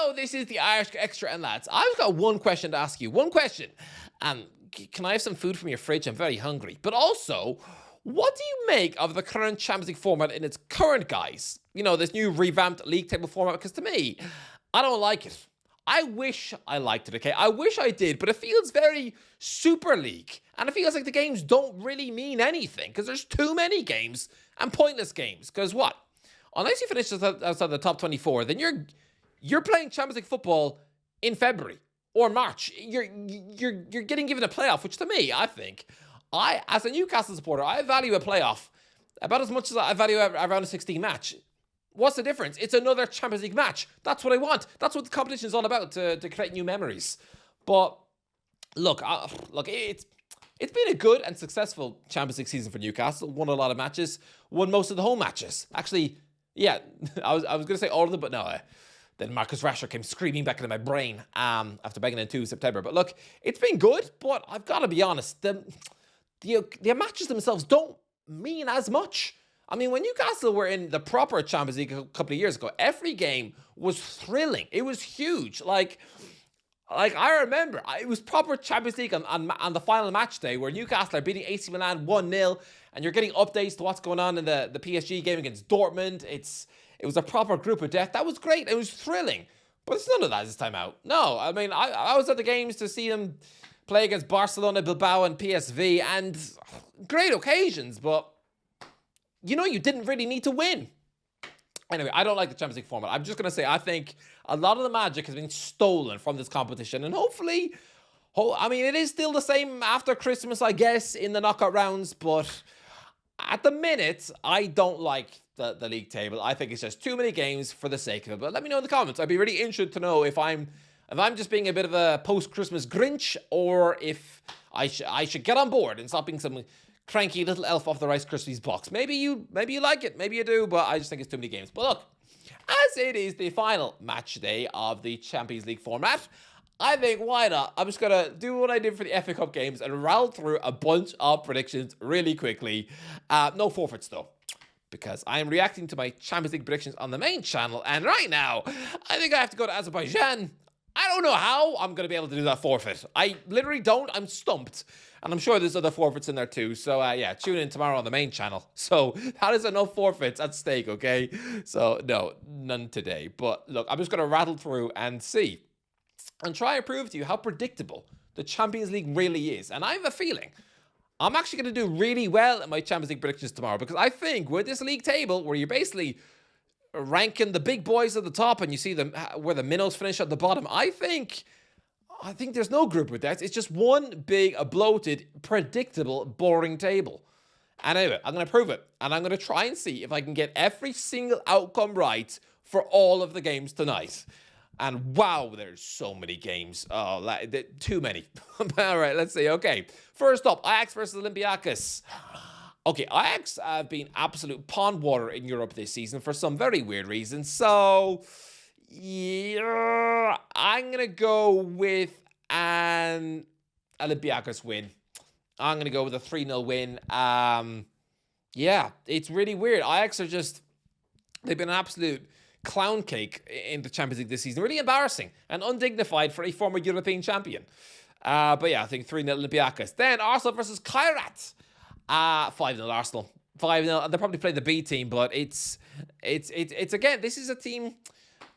Hello, this is the Irish Extra and lads. I've got one question to ask you. One question. Can I have some food from your fridge? I'm very hungry. But also, what do you make of the current Champions League format in its current guise? You know, this new revamped league table format? Because to me, I don't like it. I wish I liked it, okay? I wish I did, but it feels very Super League. And it feels like the games don't really mean anything because there's too many games and pointless games. Because what? Unless you finish outside the top 24, then you're playing Champions League football in February or March. You're getting given a playoff, which to me, I think, as a Newcastle supporter, I value a playoff about as much as I value a round of 16 match. What's the difference? It's another Champions League match. That's what I want. That's what the competition is all about, to create new memories. But look, it's been a good and successful Champions League season for Newcastle. Won a lot of matches. Won most of the home matches. Actually, yeah, I was going to say all of them, but no. Then Marcus Rashford came screaming back into my brain after banging in 2 September. But look, it's been good, but I've got to be honest. The matches themselves don't mean as much. I mean, when Newcastle were in the proper Champions League a couple of years ago, every game was thrilling. It was huge. Like I remember, it was proper Champions League on the final match day where Newcastle are beating AC Milan 1-0, and you're getting updates to what's going on in the PSG game against Dortmund. It was a proper group of death. That was great. It was thrilling. But it's none of that this time out. No, I mean, I was at the games to see them play against Barcelona, Bilbao, and PSV, and great occasions, but you didn't really need to win. Anyway, I don't like the Champions League format. I'm just going to say, I think a lot of the magic has been stolen from this competition. And hopefully, it is still the same after Christmas, I guess, in the knockout rounds. But at the minute, I don't like the league table. I think it's just too many games for the sake of it. But let me know in the comments. I'd be really interested to know if I'm just being a bit of a post-Christmas Grinch, or if I should get on board and stop being some cranky little elf off the Rice Krispies box. Maybe you like it, maybe you do, but I just think it's too many games. But look, as it is the final match day of the Champions League format, I think, why not? I'm just gonna do what I did for the FA Cup games and rattle through a bunch of predictions really quickly. No forfeits though, because I am reacting to my Champions League predictions on the main channel, and right now, I think I have to go to Azerbaijan. I don't know how I'm going to be able to do that forfeit. I literally don't. I'm stumped. And I'm sure there's other forfeits in there too. So, yeah, tune in tomorrow on the main channel. So, that is enough forfeits at stake, okay? So, no, none today. But, look, I'm just going to rattle through and see. And try and prove to you how predictable the Champions League really is. And I have a feeling I'm actually going to do really well in my Champions League predictions tomorrow. Because I think with this league table, where you're basically ranking the big boys at the top and you see them where the minnows finish at the bottom, I think there's no group with that. It's just one big, bloated, predictable, boring table. And anyway, I'm going to prove it. And I'm going to try and see if I can get every single outcome right for all of the games tonight. And wow, there's so many games. Oh, too many. All right, let's see. Okay, first up, Ajax versus Olympiacos. Okay, Ajax have been absolute pond water in Europe this season for some very weird reasons. So, yeah, I'm going to go with an Olympiacos win. I'm going to go with a 3-0 win. Yeah, it's really weird. Ajax are they've been an absolute clown cake in the Champions League this season. Really embarrassing and undignified for a former European champion. But yeah, I think 3-0 Olympiacos. Then Arsenal versus Kairat. 5-0 Arsenal. 5-0. They'll probably play the B team, but it's again, this is a team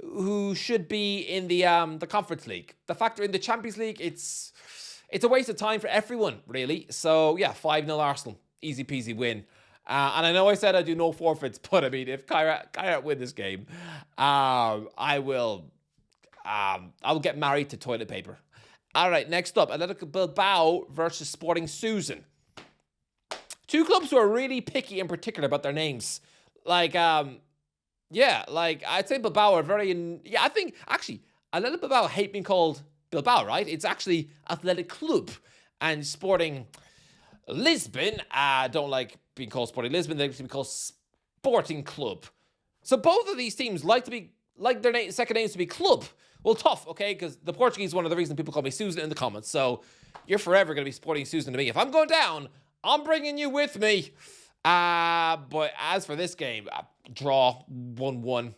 who should be in the Conference League. The fact they're in the Champions League, it's a waste of time for everyone, really. So yeah, 5-0 Arsenal. Easy peasy win. And I know I said I do no forfeits, but I mean, if Kairat win this game, I will get married to toilet paper. All right, next up, Atletico Bilbao versus Sporting Susan. Two clubs who are really picky in particular about their names. I'd say Bilbao are I think, actually, Athletic Bilbao hate being called Bilbao, right? It's actually Athletic Club. And Sporting Lisbon don't like being called Sporting Lisbon. They like to be called Sporting Club. So both of these teams like their second names to be Club. Well, tough, okay? Because the Portuguese is one of the reasons people call me Susan in the comments. So you're forever going to be Sporting Susan to me. If I'm going down, I'm bringing you with me. But as for this game, draw 1-1.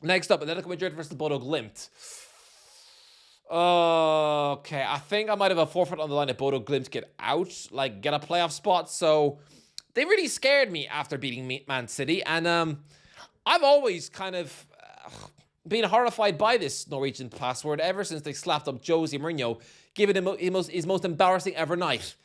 Next up, Atletico Madrid versus Bodo Glimt. Okay, I think I might have a forfeit on the line if Bodo Glimt get out, like get a playoff spot. So they really scared me after beating Man City. And I've always kind of been horrified by this Norwegian password ever since they slapped up Jose Mourinho, giving him his most embarrassing ever night.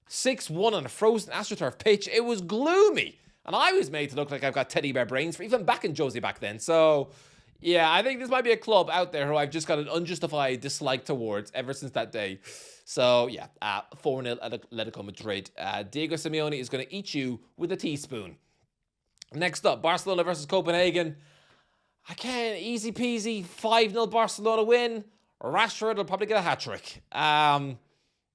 6-1 on a frozen AstroTurf pitch. It was gloomy. And I was made to look like I've got teddy bear brains for even backing Jose back then. So, yeah, I think this might be a club out there who I've just got an unjustified dislike towards ever since that day. So, yeah, 4-0 at Atletico Madrid. Diego Simeone is going to eat you with a teaspoon. Next up, Barcelona versus Copenhagen. I can't, easy peasy, 5-0 Barcelona win. Rashford will probably get a hat-trick.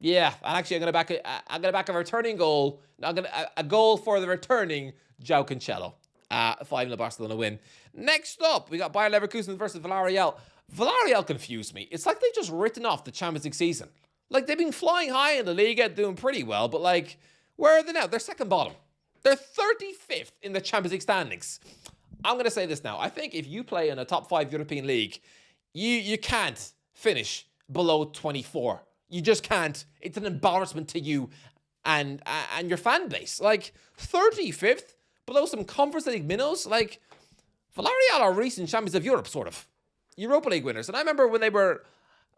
Yeah, and actually I'm gonna back a returning goal. A goal for the returning João Cancelo. 5-0 Barcelona win. Next up, we got Bayern Leverkusen versus Villareal. Villareal confused me. It's like they've just written off the Champions League season. Like, they've been flying high in the Liga, doing pretty well, but like, where are they now? They're second bottom. They're 35th in the Champions League standings. I'm gonna say this now. I think if you play in a top 5 European league, you can't finish below 24. You just can't. It's an embarrassment to you and your fan base. Like, 35th, below some Conference League minnows. Like, Villareal are recent champions of Europe, sort of. Europa League winners. And I remember when they were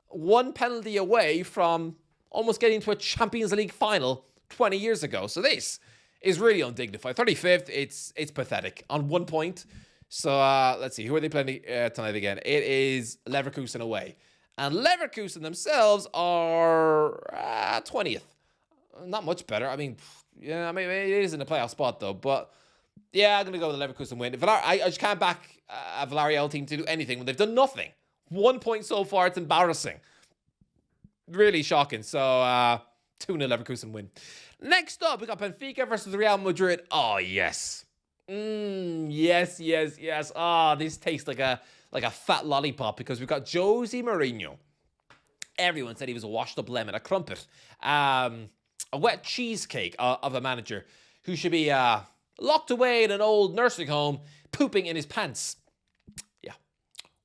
one penalty away from almost getting to a Champions League final 20 years ago. So this is really undignified. 35th, it's pathetic on 1 point. So let's see. Who are they playing tonight again? It is Leverkusen away. And Leverkusen themselves are 20th. Not much better. I mean, yeah, I mean, it is in a playoff spot, though. But, yeah, I'm going to go with the Leverkusen win. I just can't back a Villarreal team to do anything when they've done nothing. 1 point so far. It's embarrassing. Really shocking. So, 2-0 Leverkusen win. Next up, we got Benfica versus Real Madrid. Oh, yes. Yes. This tastes like a fat lollipop because we've got Jose Mourinho. Everyone said he was a washed-up lemon, a crumpet, a wet cheesecake of a manager who should be locked away in an old nursing home, pooping in his pants. Yeah.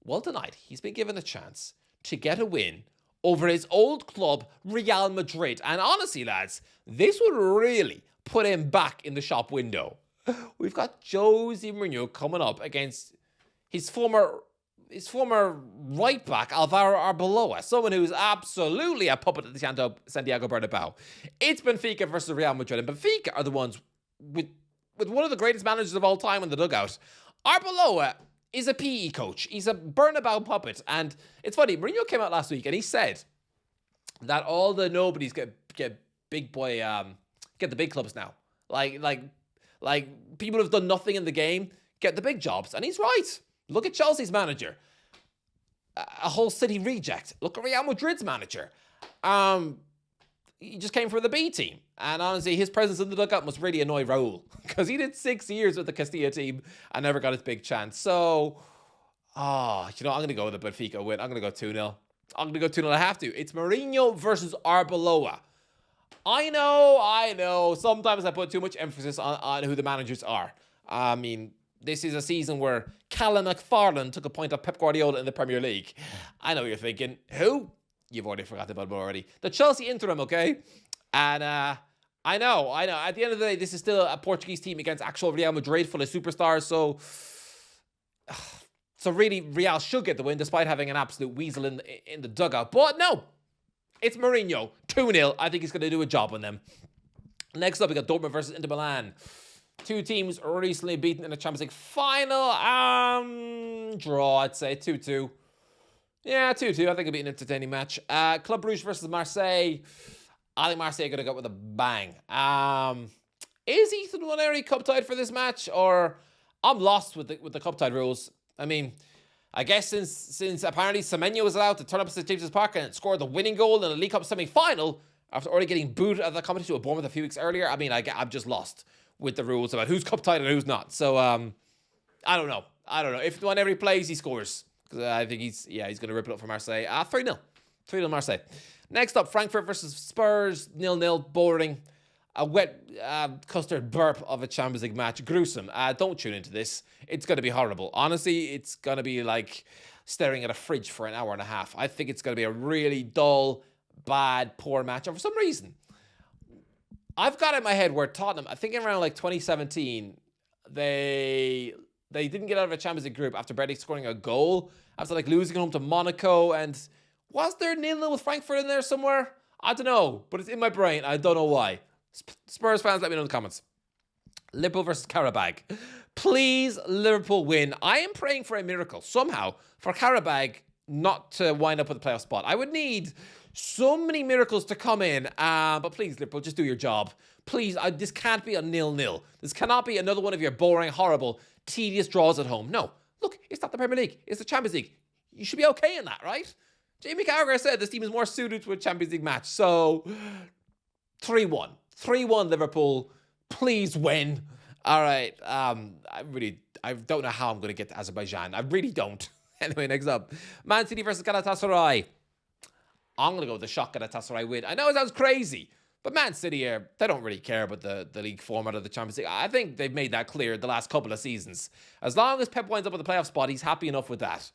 Well, tonight, he's been given a chance to get a win over his old club, Real Madrid. And honestly, lads, this would really put him back in the shop window. We've got Jose Mourinho coming up against his former right back, Alvaro Arbeloa, someone who's absolutely a puppet at the Santiago Bernabeu. It's Benfica versus Real Madrid, and Benfica are the ones with one of the greatest managers of all time in the dugout. Arbeloa is a PE coach. He's a Bernabeu puppet, and it's funny, Mourinho came out last week and he said that all the nobodies get big boy, get the big clubs now. Like people who've done nothing in the game get the big jobs, and he's right. Look at Chelsea's manager. A whole City reject. Look at Real Madrid's manager. He just came from the B team. And honestly, his presence in the dugout must really annoy Raul. Because he did 6 years with the Castilla team and never got his big chance. So, I'm going to go with the Benfica win. I'm going to go 2-0. I'm going to go 2-0. I have to. It's Mourinho versus Arbeloa. I know. Sometimes I put too much emphasis on who the managers are. I mean, this is a season where Callum McFarlane took a point off Pep Guardiola in the Premier League. I know what you're thinking. Who? You've already forgotten about him already. The Chelsea interim, okay? And I know. At the end of the day, this is still a Portuguese team against actual Real Madrid full of superstars. So really, Real should get the win despite having an absolute weasel in the dugout. But no, it's Mourinho. 2-0. I think he's going to do a job on them. Next up, we got Dortmund versus Inter Milan. Two teams recently beaten in a Champions League final. Draw, I'd say. 2-2. Yeah, 2-2. I think it'll be an entertaining match. Club Brugge versus Marseille. I think Marseille are going to go with a bang. Is Ethan Nwaneri cup-tied for this match? Or I'm lost with the cup-tied rules. I mean, I guess since apparently Semenyo was allowed to turn up at St. James's Park and score the winning goal in a League Cup semi-final after already getting booed out of the competition with Bournemouth a few weeks earlier, I mean, I'm just lost with the rules about who's cup-tied and who's not. So, I don't know. If Nwaneri plays, he scores. Because I think he's going to rip it up for Marseille. 3-0. 3-0 Marseille. Next up, Frankfurt versus Spurs. 0-0. Boring. a wet custard burp of a Champions League match. Gruesome. Don't tune into this. It's going to be horrible. Honestly, it's going to be like staring at a fridge for an hour and a half. I think it's going to be a really dull, bad, poor match. And for some reason, I've got it in my head where Tottenham, I think around like 2017, they didn't get out of a Champions League group after barely scoring a goal, after like losing home to Monaco. And was there 0-0 with Frankfurt in there somewhere? I don't know, but it's in my brain. I don't know why. Spurs fans, let me know in the comments. Liverpool versus Qarabag. Please, Liverpool win. I am praying for a miracle somehow for Qarabag not to wind up with a playoff spot. I would need so many miracles to come in. But please, Liverpool, just do your job. Please, this can't be a 0-0. This cannot be another one of your boring, horrible, tedious draws at home. No. Look, it's not the Premier League. It's the Champions League. You should be okay in that, right? Jamie Carragher said this team is more suited to a Champions League match. So, 3-1. 3-1 Liverpool. Please win. All right. I don't know how I'm going to get to Azerbaijan. I really don't. Anyway, next up. Man City versus Galatasaray. I'm going to go with the shock Galatasaray win. I know it sounds crazy, but Man City they don't really care about the league format of the Champions League. I think they've made that clear the last couple of seasons. As long as Pep winds up with the playoff spot, he's happy enough with that.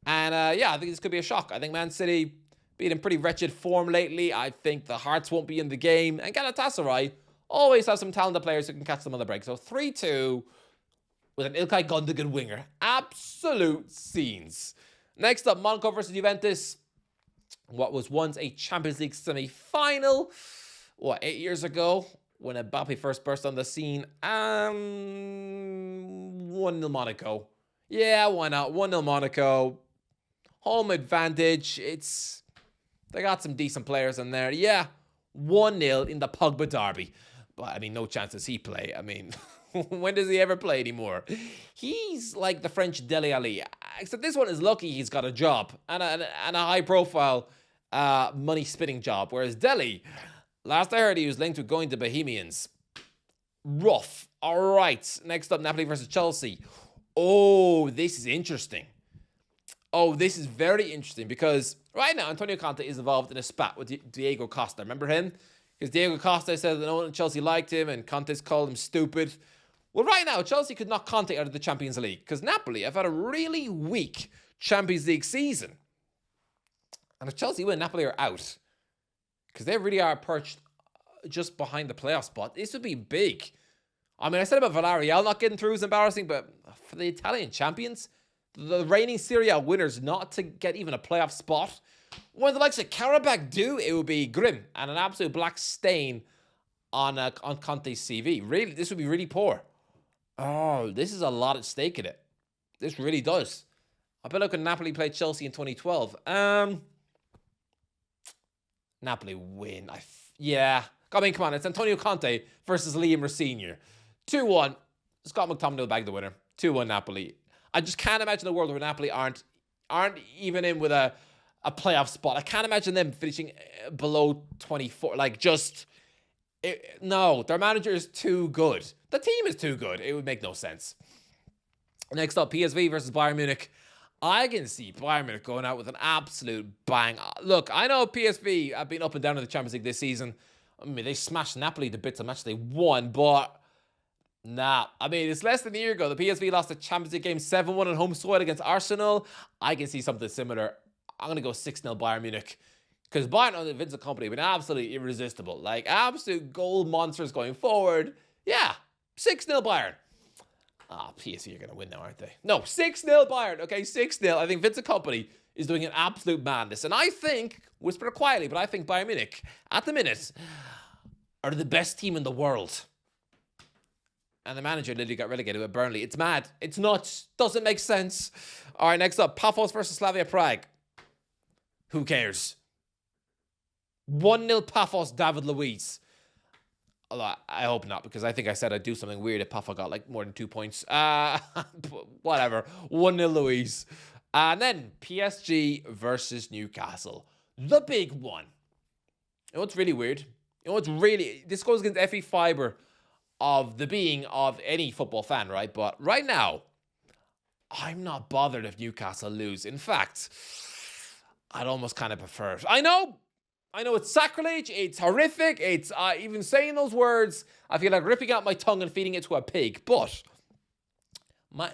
And I think this could be a shock. I think Man City been in pretty wretched form lately. I think the Hearts won't be in the game. And Galatasaray always have some talented players who can catch them on the break. So 3-2 with an Ilkay Gundogan winger. Absolute scenes. Next up, Monaco versus Juventus. What was once a Champions League semi-final. 8 years ago when Mbappe first burst on the scene. 1-0 Monaco. Yeah, why not? 1-0 Monaco. Home advantage. They got some decent players in there. Yeah, 1-0 in the Pogba derby. But, I mean, no chance does he play. I mean, when does he ever play anymore? He's like the French Dele Alli. Except this one is lucky he's got a job. And a high-profile money-spinning job. Whereas Dele, last I heard, he was linked with going to Bohemians. Rough. All right. Next up, Napoli versus Chelsea. Oh, this is interesting. Oh, this is very interesting because right now Antonio Conte is involved in a spat with Diego Costa. Remember him? Because Diego Costa said that no one in Chelsea liked him and Conte's called him stupid. Well, right now, Chelsea could knock Conte out of the Champions League because Napoli have had a really weak Champions League season. And if Chelsea win, Napoli are out. Because they really are perched just behind the playoff spot. This would be big. I mean, I said about Villareal not getting through is embarrassing, but for the Italian champions, the reigning Serie A winners not to get even a playoff spot, when the likes of Qarabag do, it would be grim and an absolute black stain on Conte's CV. Really, this would be really poor. Oh, this is a lot at stake in it. This really does. I bet look when Napoli played Chelsea in 2012. Napoli win. Yeah. I mean, come on. It's Antonio Conte versus Liam Senior. 2-1. Scott McTominay will bag the winner. 2-1 Napoli. I just can't imagine a world where Napoli aren't even in with a playoff spot. I can't imagine them finishing below 24. No, their manager is too good. The team is too good. It would make no sense. Next up, PSV versus Bayern Munich. I can see Bayern Munich going out with an absolute bang. Look, I know PSV have been up and down in the Champions League this season. I mean, they smashed Napoli to bits of match they won, but nah. I mean, it's less than a year ago. The PSV lost the Champions League game 7-1 on home soil against Arsenal. I can see something similar. I'm going to go 6-0 Bayern Munich. Because Bayern under Vincent Kompany have been absolutely irresistible. Like, absolute goal monsters going forward. Yeah, 6-0 Bayern. PSV are going to win now, aren't they? No, 6-0 Bayern. Okay, 6-0. I think Vincent Kompany is doing an absolute madness. And I think, whisper it quietly, but I think Bayern Munich, at the minute, are the best team in the world. And the manager literally got relegated with Burnley. It's mad. It's nuts. Doesn't make sense. All right, next up, Pafos versus Slavia Prague. Who cares? 1-0 Pafos, David Luiz. I hope not, because I think I said I'd do something weird if Pafos got like more than 2 points. Whatever. 1-0 Luiz. And then PSG versus Newcastle. The big one. You know what's really weird? You know what's really... This goes against every fiber of the being of any football fan, right? But right now, I'm not bothered if Newcastle lose. In fact, I'd almost kind of prefer it. I know I know it's sacrilege, it's horrific, it's even saying those words, I feel like ripping out my tongue and feeding it to a pig. But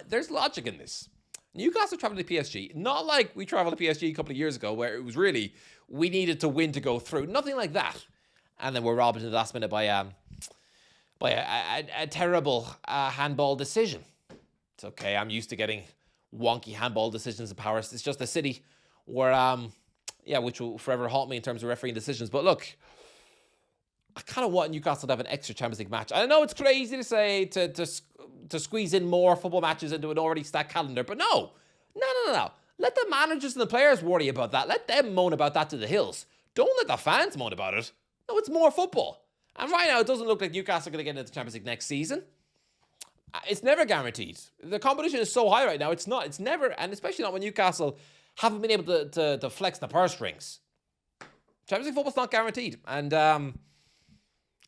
there's logic in this. Newcastle traveled to PSG, not like we traveled to PSG a couple of years ago where it was really, we needed to win to go through. Nothing like that. And then we're robbed in the last minute by a terrible handball decision. It's okay, I'm used to getting wonky handball decisions in Paris. It's just a city where, which will forever haunt me in terms of refereeing decisions. But look, I kind of want Newcastle to have an extra Champions League match. I know it's crazy to say to squeeze in more football matches into an already stacked calendar, but no. Let the managers and the players worry about that. Let them moan about that to the hills. Don't let the fans moan about it. No, it's more football. And right now, it doesn't look like Newcastle are going to get into the Champions League next season. It's never guaranteed. The competition is so high right now. It's not. It's never, and especially not when Newcastle haven't been able to flex the purse strings. Champions League football's not guaranteed. And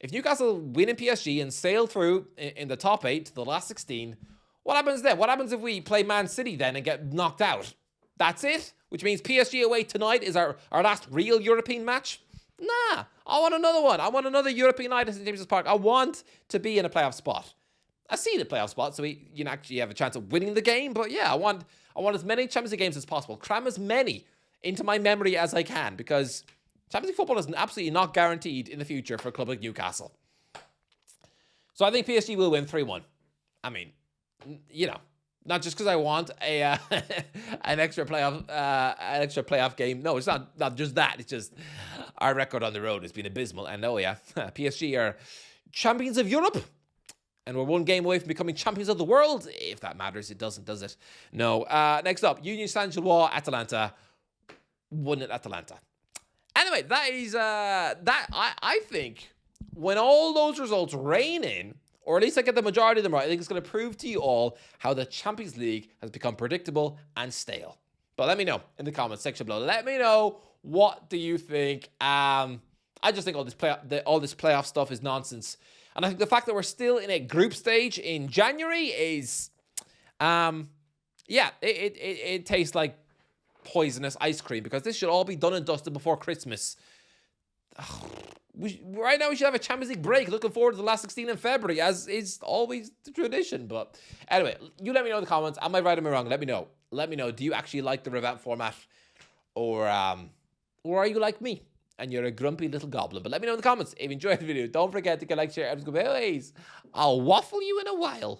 if Newcastle win in PSG and sail through in the top 8 to the last 16, what happens then? What happens if we play Man City then and get knocked out? That's it? Which means PSG away tonight is our last real European match? Nah, I want another one. I want another European night at St. James's Park. I want to be in a playoff spot. I see the playoff spot, so we actually have a chance of winning the game. But yeah, I want as many Champions League games as possible. Cram as many into my memory as I can, because Champions League football is absolutely not guaranteed in the future for a club like Newcastle. So I think PSG will win 3-1. I mean, not just because I want an extra playoff game. No, it's not just that. It's just our record on the road has been abysmal. And PSG are champions of Europe. And we're one game away from becoming champions of the world. If that matters, it doesn't, does it? No. Next up, Union Saint-Gilloise, Atalanta. 1 at Atalanta. Anyway, that is, I think when all those results rain in, or at least I get the majority of them right, I think it's going to prove to you all how the Champions League has become predictable and stale. But let me know in the comments section below. Let me know, what do you think? I just think all this playoff stuff is nonsense. And I think the fact that we're still in a group stage in January is, it tastes like poisonous ice cream, because this should all be done and dusted before Christmas. Right now we should have a Champions League break. Looking forward to the last 16 in February, as is always the tradition. But anyway, you let me know in the comments. Am I right or am I wrong? Let me know. Do you actually like the revamped format, or are you like me and you're a grumpy little goblin? But let me know in the comments if you enjoyed the video. Don't forget to like, share, and subscribe. I'll waffle you in a while.